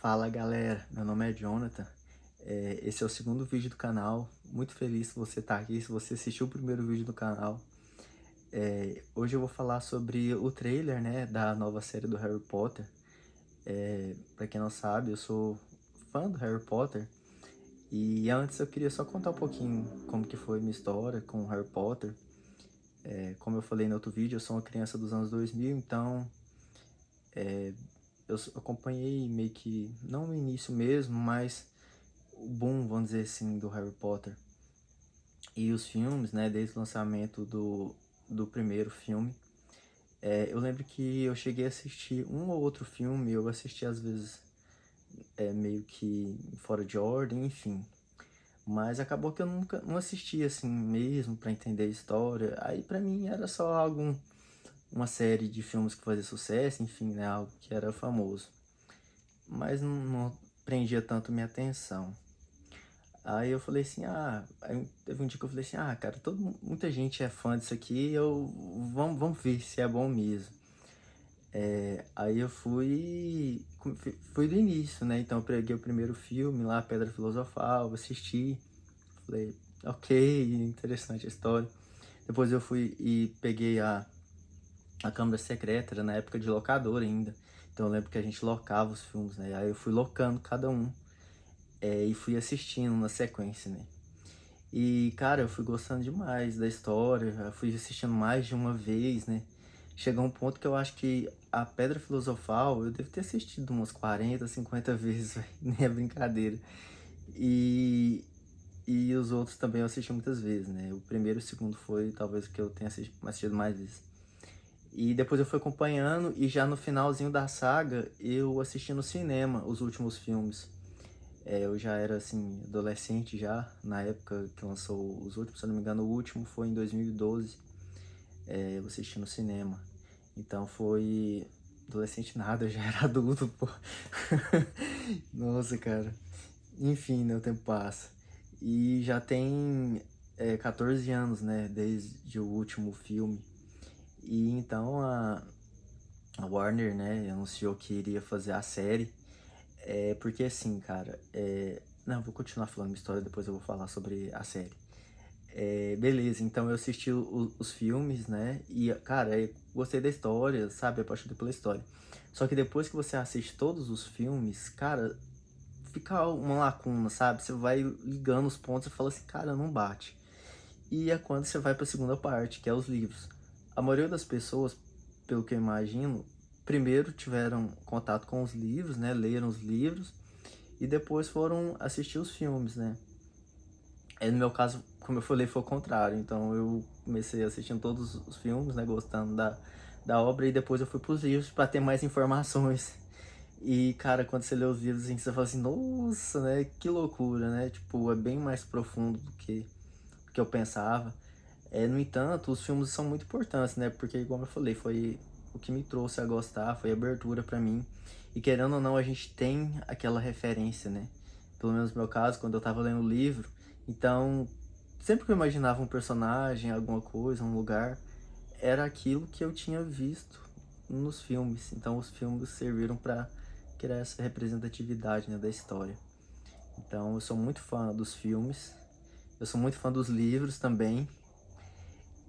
Fala galera, meu nome é Jonathan, esse é o segundo vídeo do canal, muito feliz se você tá aqui, se você assistiu o primeiro vídeo do canal. Hoje eu vou falar sobre o trailer, né, da nova série do Harry Potter. Pra quem não sabe, eu sou fã do Harry Potter, e antes eu queria só contar um pouquinho como que foi minha história com o Harry Potter. Como eu falei no outro vídeo, eu sou uma criança dos anos 2000, então eu acompanhei meio que, não no início mesmo, mas o boom, vamos dizer assim, do Harry Potter. E os filmes, né, desde o lançamento do primeiro filme. Eu lembro que eu cheguei a assistir um ou outro filme, eu assisti às vezes meio que fora de ordem, enfim. Mas acabou que eu nunca não assisti assim mesmo pra entender a história. Aí pra mim era só uma série de filmes que fazia sucesso, enfim, né, algo que era famoso. Mas não prendia tanto minha atenção. Aí eu falei assim, aí teve um dia que eu falei assim, cara, muita gente é fã disso aqui, vamos ver se é bom mesmo. Aí eu fui do início, né, então eu peguei o primeiro filme lá, Pedra Filosofal, assisti, falei, ok, interessante a história. Depois eu fui e peguei a Câmara Secreta, era na época de locadora ainda, então eu lembro que a gente locava os filmes, né, aí eu fui locando cada um, e fui assistindo na sequência, né. E, cara, eu fui gostando demais da história, eu fui assistindo mais de uma vez, né? Chegou um ponto que eu acho que a Pedra Filosofal eu devo ter assistido umas 40, 50 vezes, véi, nem é brincadeira. E, e os outros também eu assisti muitas vezes, né? O primeiro e o segundo foi talvez o que eu tenha assistido mais vezes. E depois eu fui acompanhando e já no finalzinho da saga eu assisti no cinema os últimos filmes. Eu já era, assim, adolescente já, na época que lançou os últimos, se eu não me engano, o último foi em 2012, eu assisti no cinema. Então foi... Adolescente nada, eu já era adulto, pô. Nossa, cara. Enfim, né, o tempo passa. E já tem 14 anos, né, desde o último filme. E então a Warner, né, anunciou que iria fazer a série. Porque assim, cara, não, vou continuar falando minha história, depois eu vou falar sobre a série. Beleza, então eu assisti os filmes, né, e, cara, gostei da história, sabe, apaixonei pela história. Só que depois que você assiste todos os filmes, cara, fica uma lacuna, sabe? Você vai ligando os pontos e fala assim, cara, não bate. E é quando você vai pra segunda parte, que é os livros. A maioria das pessoas, pelo que eu imagino, primeiro tiveram contato com os livros, né, leram os livros, e depois foram assistir os filmes, né. No meu caso, como eu falei, foi o contrário. Então eu comecei assistindo todos os filmes, né, gostando da obra, e depois eu fui pros livros para ter mais informações. E, cara, quando você lê os livros, assim, você fala assim, nossa, né, que loucura, né, tipo, é bem mais profundo do que eu pensava. No entanto, os filmes são muito importantes, né, porque, igual eu falei, foi o que me trouxe a gostar, foi a abertura para mim. E querendo ou não, a gente tem aquela referência, né, pelo menos no meu caso, quando eu tava lendo o livro. Então, sempre que eu imaginava um personagem, alguma coisa, um lugar, era aquilo que eu tinha visto nos filmes. Então os filmes serviram para criar essa representatividade, né, da história. Então eu sou muito fã dos filmes, eu sou muito fã dos livros também.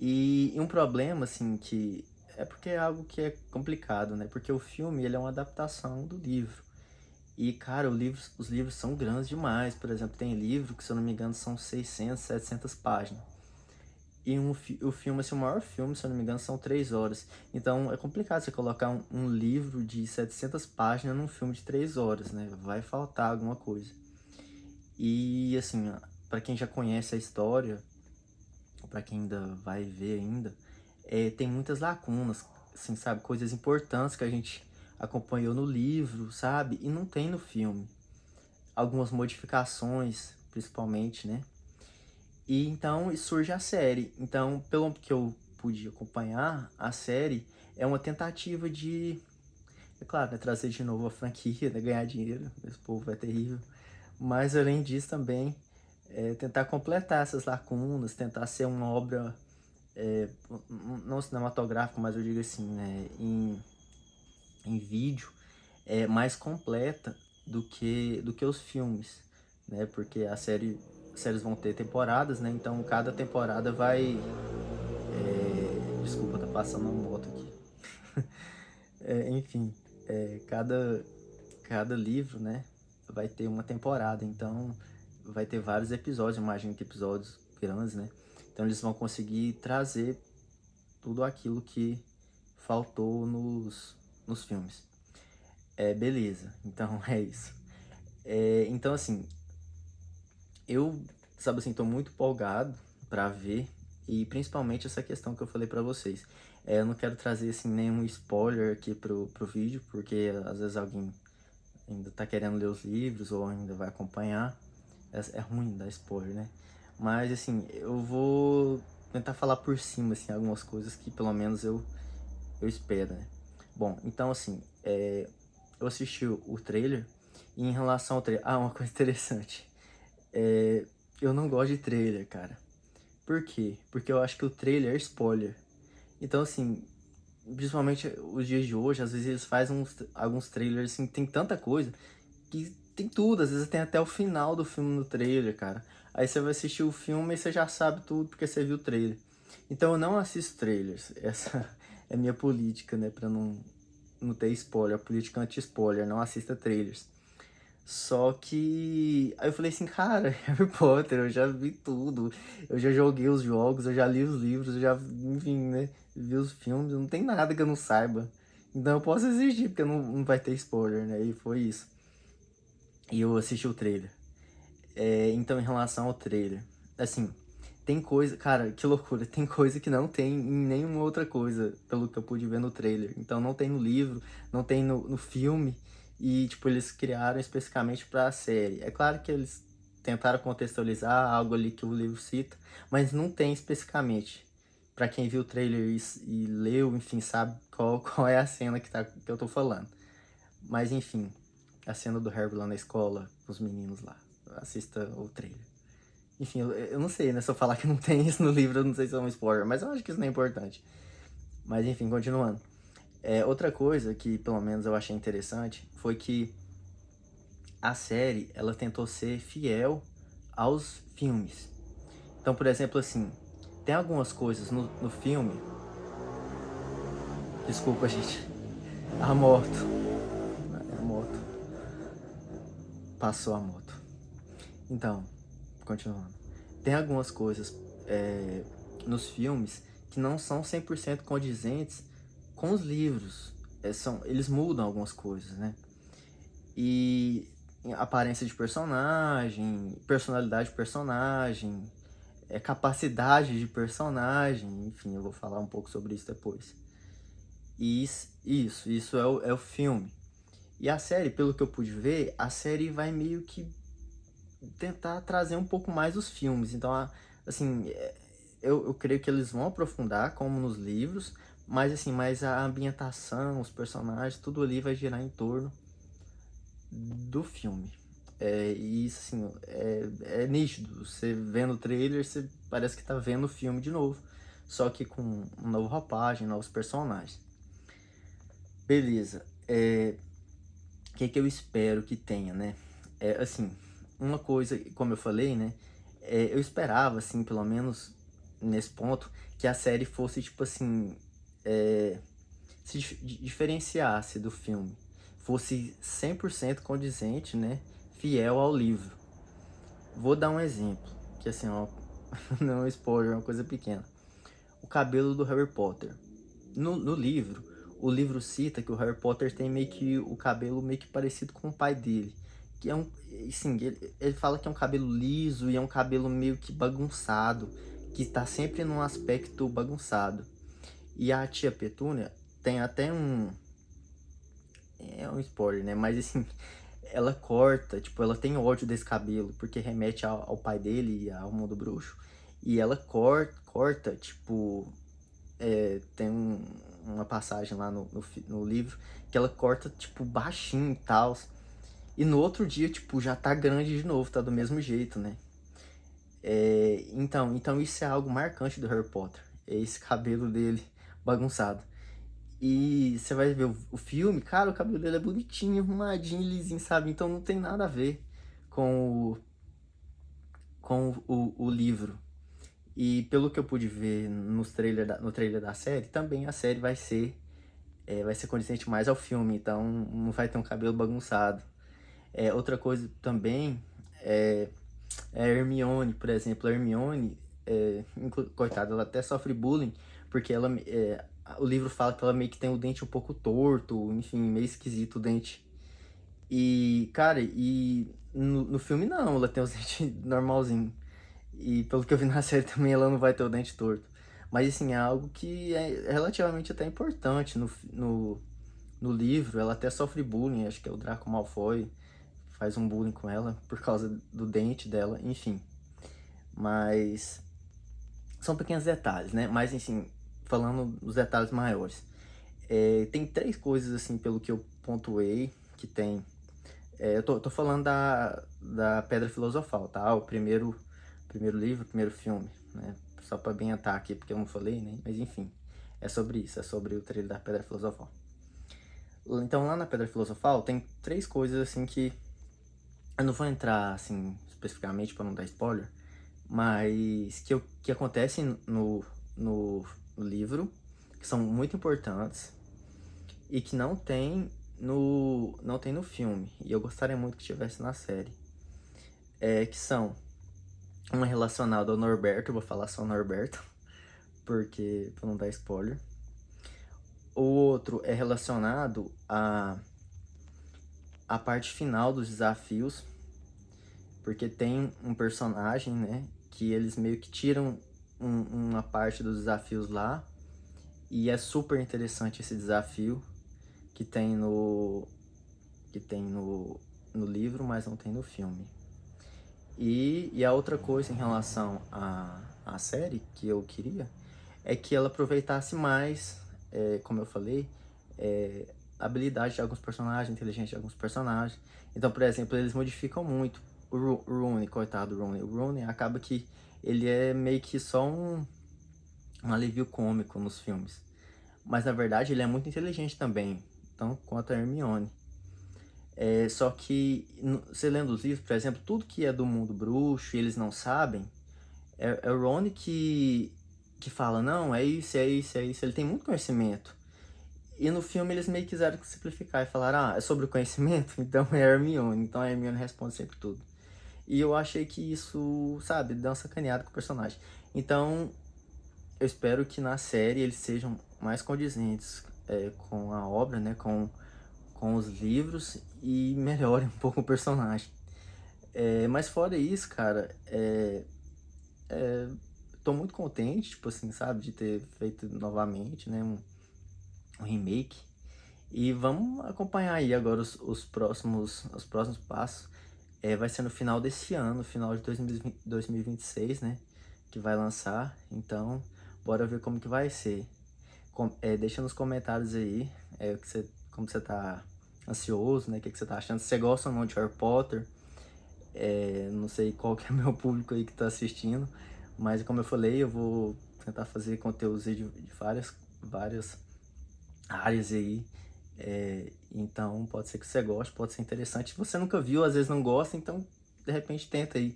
E um problema, assim, que é porque é algo que é complicado, né? Porque o filme, ele é uma adaptação do livro. E, cara, os livros são grandes demais. Por exemplo, tem livro que, se eu não me engano, são 600, 700 páginas. E o filme, assim, o maior filme, se eu não me engano, são 3 horas. Então, é complicado você colocar um livro de 700 páginas num filme de 3 horas, né? Vai faltar alguma coisa. E, assim, pra quem já conhece a história, pra quem ainda vai ver ainda, tem muitas lacunas, assim, sabe? Coisas importantes que a gente acompanhou no livro, sabe? E não tem no filme. Algumas modificações, principalmente, né? E então surge a série. Então, pelo que eu pude acompanhar, a série é uma tentativa de, é claro, né, trazer de novo a franquia, né, ganhar dinheiro, esse povo é terrível. Mas além disso também, tentar completar essas lacunas, tentar ser uma obra, é, não cinematográfica, mas eu digo assim, né, em vídeo, mais completa do que os filmes, né? Porque séries vão ter temporadas, né? Então cada temporada vai... desculpa, tá passando uma moto aqui. Enfim, cada livro, né, vai ter uma temporada, então vai ter vários episódios, imagino que episódios grandes, né? Então eles vão conseguir trazer tudo aquilo que faltou nos filmes. Beleza, então é isso. Então, assim, eu, sabe assim, tô muito empolgado pra ver, e principalmente essa questão que eu falei pra vocês. Eu não quero trazer, assim, nenhum spoiler aqui pro vídeo, porque às vezes alguém ainda tá querendo ler os livros ou ainda vai acompanhar. É ruim dar spoiler, né? Mas, assim, eu vou tentar falar por cima, assim, algumas coisas que pelo menos eu espero, né? Bom, então, assim, eu assisti o trailer, e em relação ao trailer... Ah, uma coisa interessante. Eu não gosto de trailer, cara. Por quê? Porque eu acho que o trailer é spoiler. Então, assim, principalmente os dias de hoje, às vezes eles fazem alguns trailers, assim, tem tanta coisa que tem tudo. Às vezes tem até o final do filme no trailer, cara. Aí você vai assistir o filme e você já sabe tudo porque você viu o trailer. Então eu não assisto trailers. Essa é a minha política, né? Pra não ter spoiler. A política anti-spoiler. Não assista trailers. Só que... Aí eu falei assim, cara, Harry Potter, eu já vi tudo. Eu já joguei os jogos, eu já li os livros, eu já, enfim, né? Vi os filmes, não tem nada que eu não saiba. Então eu posso assistir, porque não vai ter spoiler, né? E foi isso. E eu assisti o trailer. Então, em relação ao trailer, assim, tem coisa... Cara, que loucura. Tem coisa que não tem em nenhuma outra coisa, pelo que eu pude ver no trailer. Então, não tem no livro, não tem no filme. E, tipo, eles criaram especificamente pra série. É claro que eles tentaram contextualizar algo ali que o livro cita, mas não tem especificamente. Pra quem viu o trailer e leu, enfim, sabe qual é a cena que eu tô falando. Mas, enfim, a cena do Harry lá na escola, com os meninos lá. Assista o trailer. Enfim, eu não sei, né? Se eu falar que não tem isso no livro, eu não sei se é um spoiler, mas eu acho que isso não é importante. Mas, enfim, continuando. Outra coisa que, pelo menos, eu achei interessante foi que a série, ela tentou ser fiel aos filmes. Então, por exemplo, assim, tem algumas coisas no filme... Desculpa, gente. A moto. A moto. Passou a moto. Então, continuando. Tem algumas coisas nos filmes que não são 100% condizentes com os livros. Eles mudam algumas coisas, né? E aparência de personagem, personalidade de personagem, capacidade de personagem, enfim, eu vou falar um pouco sobre isso depois. E isso é o filme. E a série, pelo que eu pude ver, a série vai meio que tentar trazer um pouco mais os filmes. Então, assim, eu creio que eles vão aprofundar, como nos livros, mas assim, mais a ambientação, os personagens, tudo ali vai girar em torno do filme. E isso, assim, é nítido. Você vendo o trailer, você parece que tá vendo o filme de novo, só que com uma nova roupagem, novos personagens. Beleza. O que eu espero que tenha, né? Assim, uma coisa, como eu falei, né? Eu esperava, assim, pelo menos nesse ponto, que a série fosse, tipo assim, se diferenciasse do filme. Fosse 100% condizente, né? Fiel ao livro. Vou dar um exemplo, que assim, ó, não é um spoiler, é uma coisa pequena. O cabelo do Harry Potter. No livro, o livro cita que o Harry Potter tem meio que o cabelo meio que parecido com o pai dele. Que é assim, ele fala que é um cabelo liso e é um cabelo meio que bagunçado, que está sempre num aspecto bagunçado. E a tia Petúnia tem até é um spoiler, né? Mas assim, ela corta, tipo, ela tem ódio desse cabelo, porque remete ao pai dele e ao mundo bruxo. E ela corta, tipo, tem uma passagem lá no livro que ela corta, tipo, baixinho e tal. E no outro dia, tipo, já tá grande de novo, tá do mesmo jeito, né? Então isso é algo marcante do Harry Potter. É esse cabelo dele bagunçado. E você vai ver o filme, cara, o cabelo dele é bonitinho, arrumadinho, lisinho, sabe? Então não tem nada a ver com o livro. E pelo que eu pude ver no trailer da série, também a série vai ser condizente mais ao filme, então não vai ter um cabelo bagunçado. Outra coisa também é, é a Hermione, por exemplo. A Hermione, coitada, ela até sofre bullying, porque o livro fala que ela meio que tem o dente um pouco torto, enfim, meio esquisito o dente. E, cara, no filme não, ela tem os dentes normalzinho. E pelo que eu vi na série também, ela não vai ter o dente torto. Mas, assim, é algo que é relativamente até importante no livro. Ela até sofre bullying, acho que é o Draco Malfoy faz um bullying com ela por causa do dente dela, enfim. Mas são pequenos detalhes, né? Mas, assim, falando dos detalhes maiores. Tem três coisas, assim, pelo que eu pontuei, que tem... eu tô falando da Pedra Filosofal, tá? O primeiro livro, o primeiro filme, né? Só pra ambientar aqui, porque eu não falei, né? Mas, enfim, é sobre isso, é sobre o trilho da Pedra Filosofal. Então, lá na Pedra Filosofal, tem três coisas, assim, que... Eu não vou entrar, assim, especificamente pra não dar spoiler, mas que acontecem no livro, que são muito importantes e que não tem no filme. E eu gostaria muito que tivesse na série. Que são uma relacionada ao Norberto, eu vou falar só Norberto, porque pra não dar spoiler. O outro é relacionado à parte final dos desafios, porque tem um personagem, né, que eles meio que tiram uma parte dos desafios lá, e é super interessante esse desafio que tem no livro, mas não tem no filme. E a outra coisa em relação à série que eu queria é que ela aproveitasse mais, como eu falei, a habilidade de alguns personagens, a inteligência de alguns personagens. Então, por exemplo, eles modificam muito o Rooney, coitado do Rooney. O Rooney acaba que ele é meio que só um alívio cômico nos filmes. Mas, na verdade, ele é muito inteligente também, tanto quanto a Hermione. Só que, você lendo os livros, por exemplo, tudo que é do mundo bruxo e eles não sabem, é o Ron que fala, não, é isso, é isso, é isso. Ele tem muito conhecimento. E no filme eles meio que quiseram simplificar e falaram, é sobre o conhecimento? Então é a Hermione. Então a Hermione responde sempre tudo. E eu achei que isso, sabe, deu uma sacaneada com o personagem. Então, eu espero que na série eles sejam mais condizentes com a obra, né, com os livros e melhorem um pouco o personagem. Mas fora isso, cara, tô muito contente, tipo assim, sabe, de ter feito novamente, né, um remake. E vamos acompanhar aí agora os próximos passos. Vai ser no final desse ano, final de 2026, né, que vai lançar. Então, bora ver como que vai ser. Deixa nos comentários aí como você tá ansioso, né? O que você tá achando? Se você gosta ou não de Harry Potter. Não sei qual que é o meu público aí que tá assistindo. Mas como eu falei, eu vou tentar fazer conteúdos aí de várias áreas aí. Então pode ser que você goste, pode ser interessante. Se você nunca viu, às vezes não gosta, então de repente tenta aí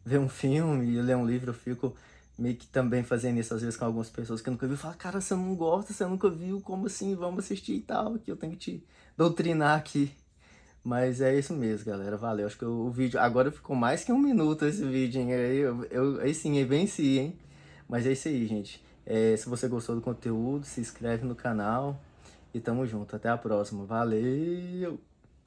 ver um filme e ler um livro. Eu fico meio que também fazendo isso às vezes com algumas pessoas que eu nunca vi. Fala, cara, você não gosta, você nunca viu, como assim? Vamos assistir e tal, que eu tenho que te doutrinar aqui. Mas é isso mesmo, galera. Valeu. Acho que o vídeo agora ficou mais que 1 minuto esse vídeo, hein? Aí sim, eu venci, hein? Mas é isso aí, gente. Se você gostou do conteúdo, se inscreve no canal e tamo junto. Até a próxima. Valeu!